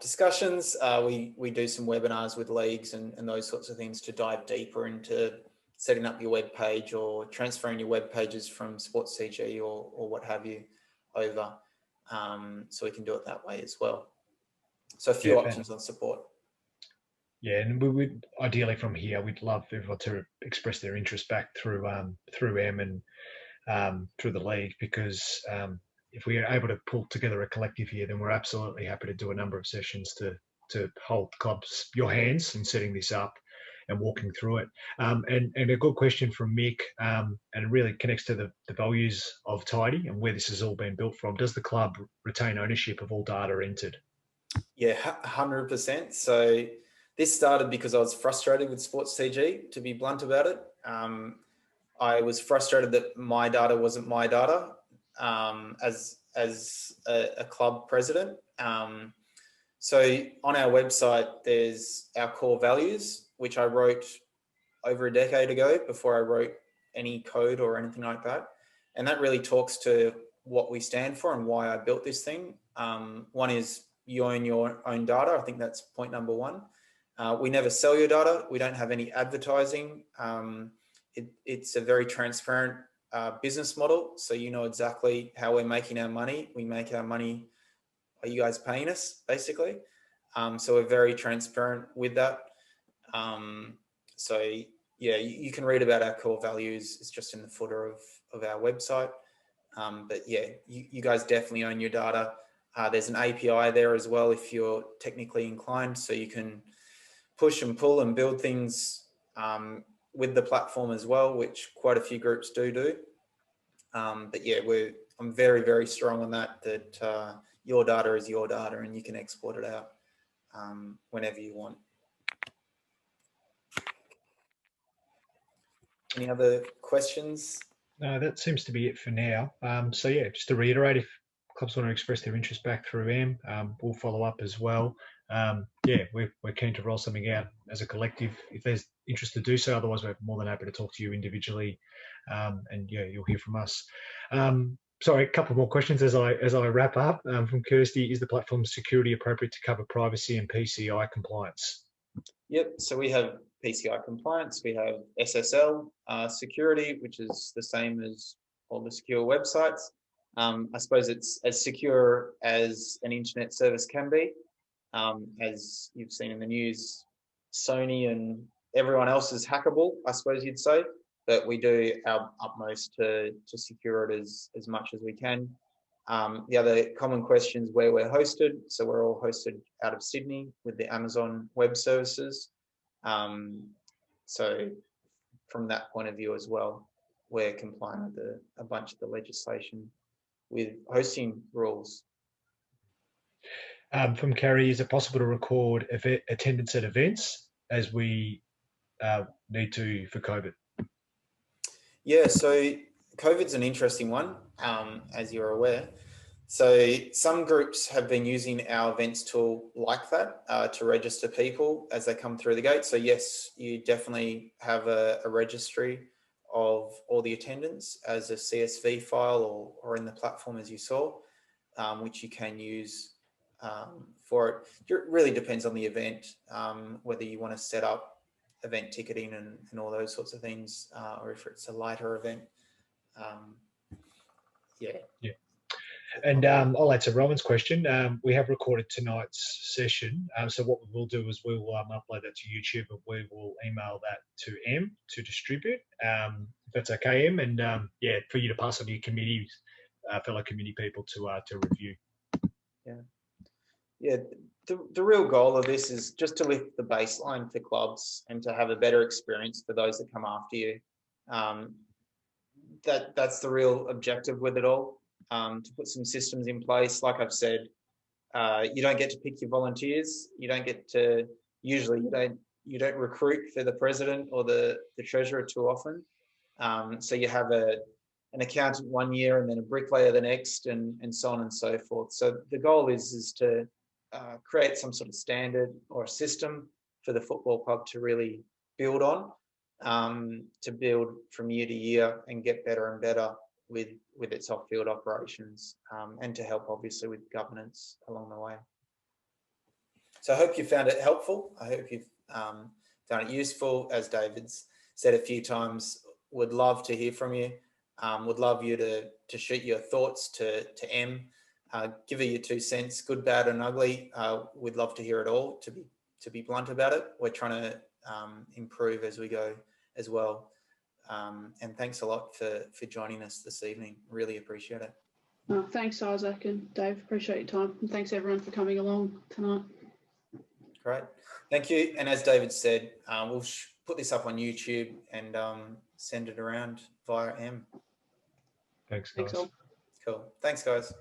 discussions, we do some webinars with leagues and those sorts of things to dive deeper into setting up your web page or transferring your web pages from Sports CG or what have you over. So we can do it that way as well. So a few options on support. Yeah, and we would ideally from here, we'd love everyone to express their interest back through M and through the league, because if we are able to pull together a collective here, then we're absolutely happy to do a number of sessions to hold clubs your hands in setting this up and walking through it. And a good question from Mick, and it really connects to the values of Tidy and where this has all been built from. Does the club retain ownership of all data entered? Yeah, 100%. So this started because I was frustrated with Sports CG, to be blunt about it. I was frustrated that my data wasn't my data as a club president. So on our website, there's our core values, which I wrote over a decade ago before I wrote any code or anything like that. And that really talks to what we stand for and why I built this thing. One is you own your own data. I think that's point number one. We never sell your data. We don't have any advertising. It's a very transparent business model. So you know exactly how we're making our money. We make our money, are you guys paying us, basically? So we're very transparent with that. So yeah, you can read about our core values. It's just in the footer of our website. But yeah, you guys definitely own your data. There's an API there as well if you're technically inclined, so you can push and pull and build things with the platform as well, which quite a few groups do. But yeah, I'm very, very strong on that your data is your data and you can export it out whenever you want. Any other questions? No, that seems to be it for now. So yeah, just to reiterate, if clubs want to express their interest back through M, we'll follow up as well. Yeah, we're keen to roll something out as a collective if there's interest to do so. Otherwise, we're more than happy to talk to you individually, and yeah, you'll hear from us. Sorry, a couple more questions as I wrap up. From Kirsty, is the platform security appropriate to cover privacy and PCI compliance? Yep. So we have PCI compliance. We have SSL security, which is the same as all the secure websites. I suppose it's as secure as an internet service can be. As you've seen in the news, Sony and everyone else is hackable, I suppose you'd say, but we do our utmost to secure it as much as we can. The other common question is where we're hosted. So we're all hosted out of Sydney with the Amazon Web Services. So from that point of view as well, we're compliant with a bunch of the legislation with hosting rules. From Carrie, is it possible to record attendance at events as we need to for COVID? Yeah, so COVID's an interesting one, as you're aware. So some groups have been using our events tool like that to register people as they come through the gate. So yes, you definitely have a registry of all the attendance as a CSV file or in the platform as you saw, which you can use for it. It really depends on the event, whether you want to set up event ticketing and all those sorts of things, or if it's a lighter event. Yeah. And I'll answer Rowan's question. We have recorded tonight's session. So what we will do is we will upload that to YouTube, and we will email that to M to distribute. If that's okay, M, and yeah, for you to pass on to your committees, fellow committee people to review. Yeah. The real goal of this is just to lift the baseline for clubs and to have a better experience for those that come after you. That's the real objective with it all. To put some systems in place, like I've said, you don't get to pick your volunteers. You don't get to, usually you don't recruit for the president or the treasurer too often. So you have an accountant one year and then a bricklayer the next, and so on and so forth. So the goal is to create some sort of standard or a system for the football club to really build on, to build from year to year and get better and better with its off-field operations, and to help obviously with governance along the way. So I hope you found it helpful. I hope you've found it useful. As David's said a few times, would love to hear from you. Would love you to shoot your thoughts to M. Give her your 2 cents, good, bad, and ugly. We'd love to hear it all. To be blunt about it, we're trying to improve as we go as well. And thanks a lot for joining us this evening. Really appreciate it. Thanks, Isaac and Dave. Appreciate your time. And thanks everyone for coming along tonight. Great. Thank you. And as David said, we'll put this up on YouTube and send it around via M. Thanks, guys. Thanks all. Cool. Thanks, guys.